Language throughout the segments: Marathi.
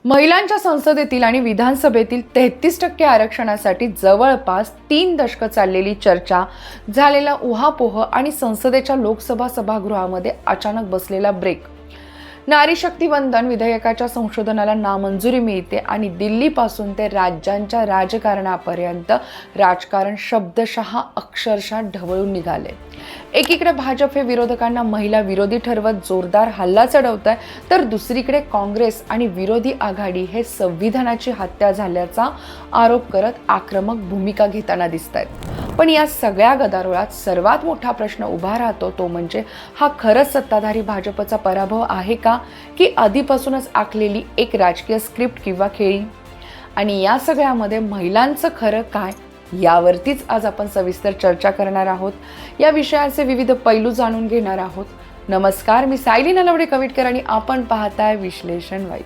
महिलांच्या संसदेतील आणि विधानसभेतील 33% आरक्षणासाठी जवळपास 3 दशकं चाललेली चर्चा, झालेला उहापोह आणि संसदेच्या लोकसभा सभागृहामध्ये अचानक बसलेला ब्रेक. नारी शक्ती वंदन विधेयकाच्या संशोधनाला नामंजुरी मिळते आणि दिल्लीपासून ते राज्यांच्या राजकारणापर्यंत राजकारण शब्दशः अक्षरशः ढवळून निघाले. एकीकडे भाजप हे विरोधकांना महिला विरोधी ठरवत जोरदार हल्ला चढवत आहे, तर दुसरीकडे काँग्रेस आणि विरोधी आघाडी हे संविधानाची हत्या झाल्याचा आरोप करत आक्रमक भूमिका घेताना दिसत आहेत. पण या सगळ्या गदारोळात सर्वात मोठा प्रश्न उभा राहतो तो म्हणजे हा खरंच सत्ताधारी भाजपचा पराभव आहे का, की आधीपासूनच आखलेली एक राजकीय स्क्रिप्ट किंवा खेळी. आणि या सगळ्यामध्ये महिलांचं खरं काय, यावरतीच आज आपण सविस्तर चर्चा करणार आहोत. या विषयाचे विविध पैलू जाणून घेणार आहोत. नमस्कार, मी सायली नलवडे कविटकर आणि आपण पाहताय विश्लेषण वाईब.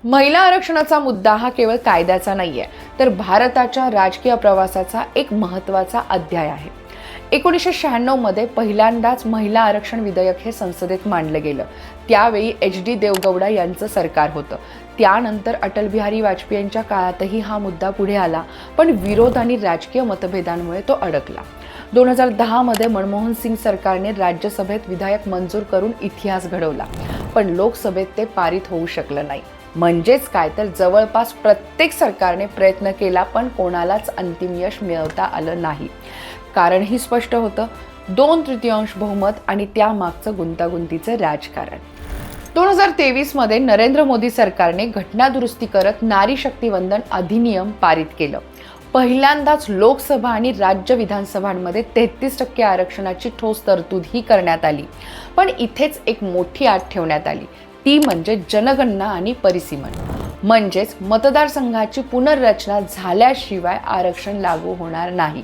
महिला आरक्षणाचा मुद्दा हा केवळ कायद्याचा नाहीये, तर भारताच्या राजकीय प्रवासाचा एक महत्त्वाचा अध्याय आहे. 1996 मध्ये पहिल्यांदाच महिला आरक्षण विधेयक हे संसदेत मांडलं गेलं. त्यावेळी HD देवगौडा यांचं सरकार होतं. त्यानंतर अटल बिहारी वाजपेयींच्या काळातही हा मुद्दा पुढे आला, पण विरोध आणि राजकीय मतभेदांमुळे तो अडकला. 2010 मध्ये मनमोहन सिंग सरकारने राज्यसभेत विधेयक मंजूर करून इतिहास घडवला, पण लोकसभेत ते पारित होऊ शकलं नाही. म्हणजेच काय, तर जवळपास प्रत्येक सरकारने प्रयत्न केला, पण कोणालाच अंतिम यश मिळवता आलं नाही. कारण ही स्पष्ट होतं, 2/3 बहुमत आणि त्यामागचं गुंतागुंतीचं राजकारण. 2023 मध्ये नरेंद्र मोदी सरकारने घटनादुरुस्ती करत नारी शक्ती वंदन अधिनियम पारित केलं. पहिल्यांदाच लोकसभा आणि राज्य विधानसभांमध्ये 33% आरक्षणाची ठोस तरतूद ही करण्यात आली. पण इथेच एक मोठी आट ठेवण्यात आली, ती म्हणजे जनगणना आणि परिसीमन. म्हणजेच मतदारसंघाची पुनर्रचना झाल्याशिवाय आरक्षण लागू होणार नाही.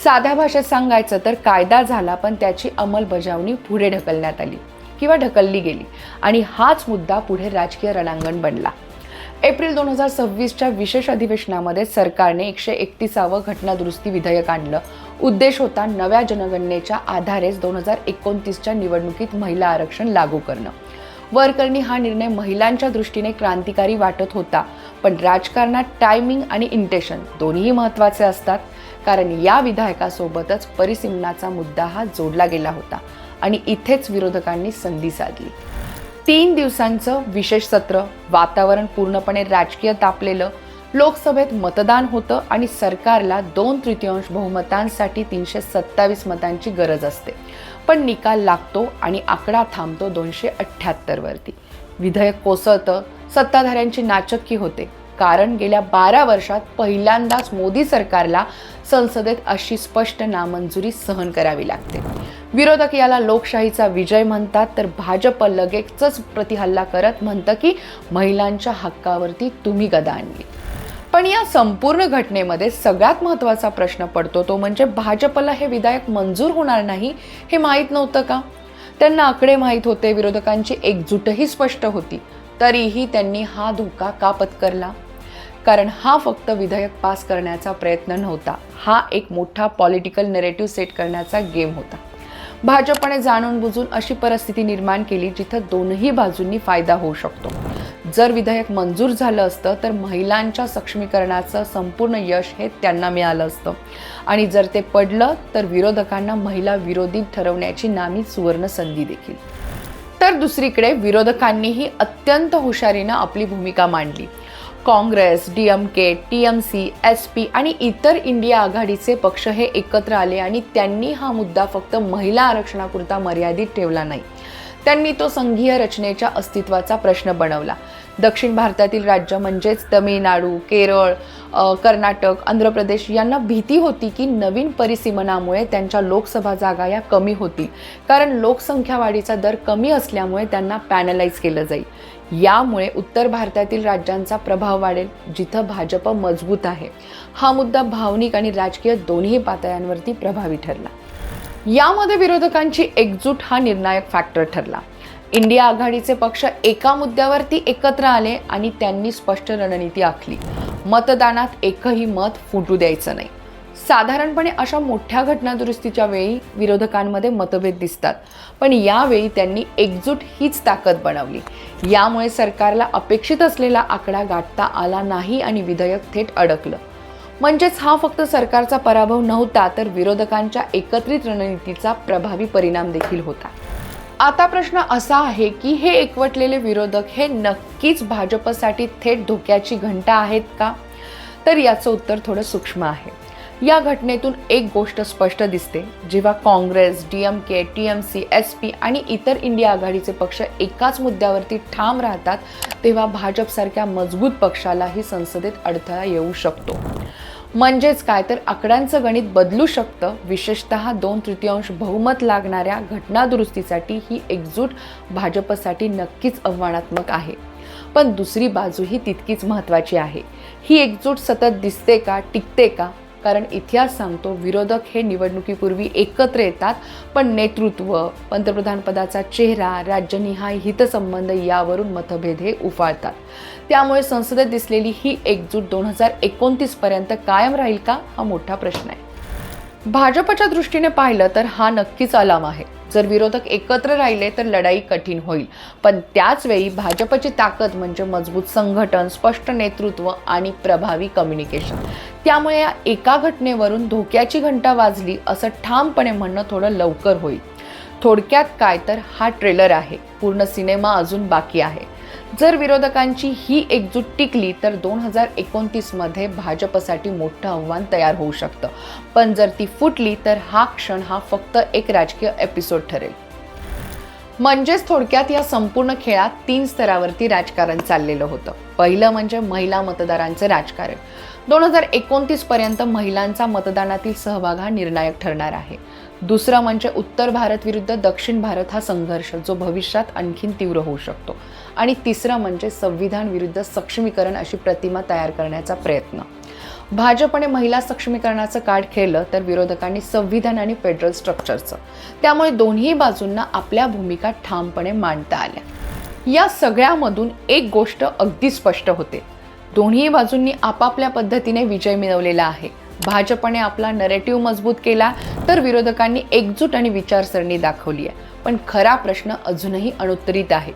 साध्या भाषेत सांगायचं तर कायदा झाला, पण त्याची अंमलबजावणी पुढे ढकलण्यात आली किंवा ढकलली गेली आणि हाच मुद्दा पुढे राजकीय रणांगण बनला. एप्रिल 2026च्या विशेष अधिवेशनामध्ये सरकारने 131वं घटनादुरुस्ती विधेयक आणलं. उद्देश होता नव्या जनगणनेच्या आधारेच 2029च्या निवडणुकीत महिला आरक्षण लागू करणं. वरकरणी हा निर्णय महिलांच्या दृष्टीने क्रांतिकारी वाटत होता, पण राजकारणात टायमिंग आणि इंटेन्शन दोन्ही महत्त्वाचे असतात. कारण या विधेयकासोबतच परिसीमनाचा मुद्दा हा जोडला गेला होता आणि इथेच विरोधकांनी संधी साधली. 3 दिवसांचं विशेष सत्र, वातावरण पूर्णपणे राजकीय तापलेलं. लोकसभेत मतदान होतं आणि सरकारला 2/3 बहुमतांसाठी 327 मतांची गरज असते. पण निकाल लागतो आणि आकडा थांबतो 278 वरती. विधेयक कोसळतं. सत्ताधाऱ्यांची नाचक्की होते, कारण गेल्या 12 वर्षात पहिल्यांदाच मोदी सरकारला संसदेत अशी स्पष्ट नामंजुरी सहन करावी लागते. विरोधक याला लोकशाहीचा विजय म्हणतात, तर भाजप लगेचच प्रतिहल्ला करत म्हणतं की महिलांच्या हक्कावरती तुम्ही गदा आणली. पण या संपूर्ण घटनेमध्ये सगळ्यात महत्त्वाचा प्रश्न पडतो तो म्हणजे भाजपला हे विधेयक मंजूर होणार नाही हे माहीत नव्हतं का? त्यांना आकडे माहीत होते, विरोधकांची एकजूटही स्पष्ट होती, तरीही त्यांनी हा धोका का पत्करला? कारण हा फक्त विधेयक पास करण्याचा प्रयत्न नव्हता, हा एक मोठा पॉलिटिकल नरेटिव्ह सेट करण्याचा गेम होता. भाजपने जाणून बुजून अशी परिस्थिती निर्माण केली जिथं दोनही बाजूंनी फायदा होऊ शकतो. जर विधेयक मंजूर झालं असतं तर महिलांच्या सक्षमीकरणाचं संपूर्ण यश हे त्यांना मिळालं असतं, आणि जर ते पडलं तर विरोधकांना महिला विरोधी ठरवण्याची नामी सुवर्ण संधी देखील. तर दुसरीकडे विरोधकांनीही अत्यंत हुशारीनं आपली भूमिका मांडली. काँग्रेस, DMK, TMC, SP आणि इतर इंडिया आघाडीचे पक्ष हे एकत्र आले आणि त्यांनी हा मुद्दा फक्त महिला आरक्षणापुरता मर्यादित ठेवला नाही. त्यांनी तो संघीय रचनेच्या अस्तित्वाचा प्रश्न बनवला. दक्षिण भारतातील राज्य म्हणजेच तमिळनाडू, केरळ, कर्नाटक, आंध्र प्रदेश यांना भीती होती की नवीन परिसीमनामुळे त्यांच्या लोकसभा जागा या कमी होतील, कारण लोकसंख्या वाढीचा दर कमी असल्यामुळे त्यांना पॅनलाइज केलं जाईल. यामुळे उत्तर भारतातील राज्यांचा प्रभाव वाढेल, जिथं भाजप मजबूत आहे. हा मुद्दा भावनिक आणि राजकीय दोन्ही पातळ्यांवरती प्रभावी ठरला. यामध्ये विरोधकांची एकजूट हा निर्णायक फॅक्टर ठरला. इंडिया आघाडीचे पक्ष एका मुद्द्यावरती एकत्र आले आणि त्यांनी स्पष्ट रणनीती आखली. मतदानात एकही मत फुटू द्यायचं नाही. साधारणपणे अशा मोठ्या घटनादुरुस्तीच्या वेळी विरोधकांमध्ये मतभेद दिसतात, पण यावेळी त्यांनी एकजूट हीच ताकद बनवली. यामुळे सरकारला अपेक्षित असलेला आकडा गाठता आला नाही आणि विधेयक थेट अडकलं. म्हणजेच हा फक्त सरकारचा पराभव नव्हता, तर विरोधकांच्या एकत्रित रणनीतीचा प्रभावी परिणाम देखील होता. आता प्रश्न असा आहे की हे एकवटलेले विरोधक हे नक्कीच भाजपसाठी थेट धोक्याची घंटा आहेत का? तर याचं उत्तर थोडं सूक्ष्म आहे. या घटनेतून एक गोष्ट स्पष्ट दिसते. जेव्हा काँग्रेस, DMK, TMC, SP आणि इतर इंडिया आघाडीचे पक्ष एकाच मुद्द्यावरती ठाम राहतात, तेव्हा भाजपसारख्या मजबूत पक्षालाही संसदेत अडथळा येऊ शकतो. म्हणजेच काय, तर आकड्यांचं गणित बदलू शकतं. विशेषतः 2/3 बहुमत लागणाऱ्या घटनादुरुस्तीसाठी ही एकजूट भाजपसाठी नक्कीच आव्हानात्मक आहे. पण दुसरी बाजूही तितकीच महत्त्वाची आहे. ही एकजूट सतत दिसते का, टिकते का? कारण इतिहास सांगतो, विरोधक हे निवडणुकीपूर्वी एकत्र येतात, पण नेतृत्व, पंतप्रधानपदाचा चेहरा, राज्यनिहाय हितसंबंध यावरून मतभेद हे उफाळतात. त्यामुळे संसदेत दिसलेली ही एकजूट 2029 पर्यंत कायम राहील का, हा मोठा प्रश्न आहे. भाजपच्या दृष्टीने पाहिलं तर हा नक्कीच अलाम आहे. जर विरोधक एकत्र राहिले तर लढाई कठीण होईल, पण त्याच वेळी भाजपची ताकद म्हणजे मजबूत संघटन, स्पष्ट नेतृत्व आणि प्रभावी कम्युनिकेशन. त्यामुळे या एका घटनेवरून धोक्याची घंटा वाजली असं ठामपणे म्हणणं थोडं लवकर होईल. थोडक्यात काय, तर हा ट्रेलर आहे, पूर्ण सिनेमा अजून बाकी आहे. जर विरोधकांची ही एकजूट टिकली तर 2029 मध्ये भाजपसाठी मोठं आव्हान तयार होऊ शकतं. पण जर ती फुटली तर हा क्षण हा फक्त एक राजकीय एपिसोड ठरेल. म्हणजेच थोडक्यात या संपूर्ण खेळात 3 स्तरावरती राजकारण चाललेलं होतं. पहिलं म्हणजे महिला मतदारांचं राजकारण. 2029 पर्यंत महिलांचा मतदानातील सहभाग हा निर्णायक ठरणार आहे. दुसरं म्हणजे उत्तर भारत विरुद्ध दक्षिण भारत हा संघर्ष, जो भविष्यात आणखीन तीव्र होऊ शकतो. आणि तिसरं म्हणजे संविधान विरुद्ध सक्षमीकरण अशी प्रतिमा तयार करण्याचा प्रयत्न. भाजपने महिला सक्षमीकरणाचं कार्ड खेळलं तर विरोधकांनी संविधान आणि फेडरल स्ट्रक्चरचं. त्यामुळे दोन्ही बाजूंना आपल्या भूमिका ठामपणे मांडता आल्या. या सगळ्यामधून एक गोष्ट अगदी स्पष्ट होते, दोन्ही बाजूंनी आपापल्या पद्धतीने विजय मिळवलेला आहे. भाजपने आपला नरेटिव्ह मजबूत केला तर विरोधकांनी एकजूट आणि विचारसरणी दाखवली आहे. पण खरा प्रश्न अजूनही अनुत्तरित आहे,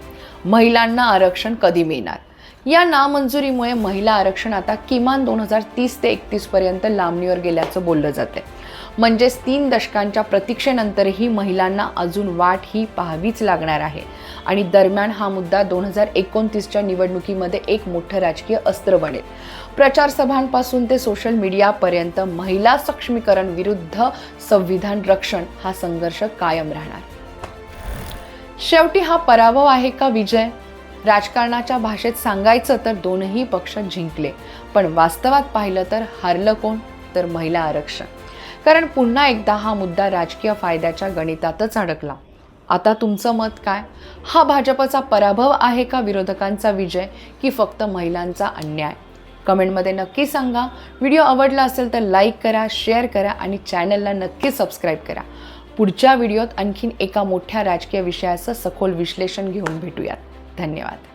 महिलांना आरक्षण कधी मिळणार? या नामंजुरीमुळे महिला आरक्षण आता किमान 2030 ते 31 पर्यंत लांबणीवर गेल्याचं बोललं जाते. म्हणजेच 3 दशकांच्या प्रतीक्षेनंतरही महिलांना अजून वाट ही पाहावीच लागणार आहे. आणि दरम्यान हा मुद्दा 2029च्या निवडणुकीमध्ये एक मोठं राजकीय अस्त्र बनेल. प्रचार सभांपासून ते सोशल मीडियापर्यंत महिला सक्षमीकरण विरुद्ध संविधान रक्षण हा संघर्ष कायम राहणार. शेवटी हा पराभव आहे का विजय? राजकारणाच्या भाषेत सांगायचं तर दोनही पक्ष जिंकले, पण वास्तवात पाहिलं तर हारलं कोण? तर महिला आरक्षण. कारण पुन्हा एकदा हा मुद्दा राजकीय फायद्याच्या गणितातच अडकला. आता तुमचं मत काय? हा भाजपचा पराभव आहे का विरोधकांचा विजय, की फक्त महिलांचा अन्याय? कमेंटमध्ये नक्की सांगा. व्हिडिओ आवडला असेल तर लाईक करा, शेअर करा आणि चॅनलला नक्की सबस्क्राईब करा. पुढच्या व्हिडिओत आणखीन एका मोठ्या राजकीय विषयाचं सखोल विश्लेषण घेऊन भेटूयात. धन्यवाद.